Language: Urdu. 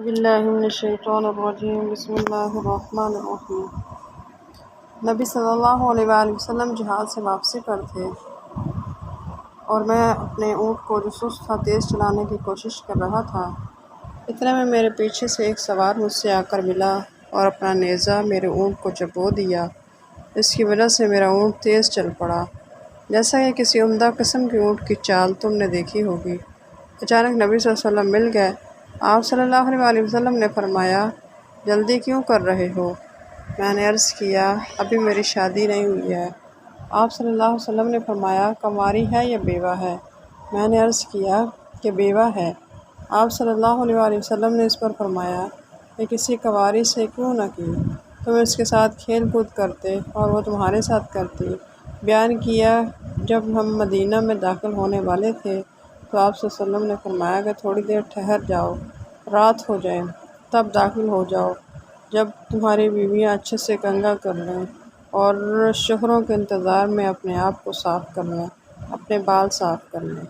باللہ من الشیطان الرجیم بسم اللہ الرحمن الرحیم۔ نبی صلی اللہ علیہ وآلہ وسلم جہاد سے واپسی پر تھے اور میں اپنے اونٹ کو جو سست تھا تیز چلانے کی کوشش کر رہا تھا۔ اتنے میں میرے پیچھے سے ایک سوار مجھ سے آ کر ملا اور اپنا نیزہ میرے اونٹ کو چبو دیا۔ اس کی وجہ سے میرا اونٹ تیز چل پڑا، جیسا کہ کسی عمدہ قسم کے اونٹ کی چال تم نے دیکھی ہوگی۔ اچانک نبی صلی اللہ علیہ وسلم مل گئے۔ آپ صلی اللہ علیہ وآلہ وسلم نے فرمایا، جلدی کیوں کر رہے ہو؟ میں نے عرض کیا، ابھی میری شادی نہیں ہوئی ہے۔ آپ صلی اللہ علیہ وسلم نے فرمایا، کنواری ہے یا بیوہ ہے؟ میں نے عرض کیا کہ بیوہ ہے۔ آپ صلی اللہ علیہ وآلہ وسلم نے اس پر فرمایا کہ کسی کنواری سے کیوں نہ کی؟ تم اس کے ساتھ کھیل کود کرتے اور وہ تمہارے ساتھ کرتی۔ بیان کیا، جب ہم مدینہ میں داخل ہونے والے تھے تو آپ صلی اللہ علیہ وسلم نے فرمایا کہ تھوڑی دیر ٹھہر جاؤ، رات ہو جائے تب داخل ہو جاؤ، جب تمہاری بیویاں اچھے سے کنگھا کر لیں اور شوہروں کے انتظار میں اپنے آپ کو صاف کر لیں، اپنے بال صاف کر لیں۔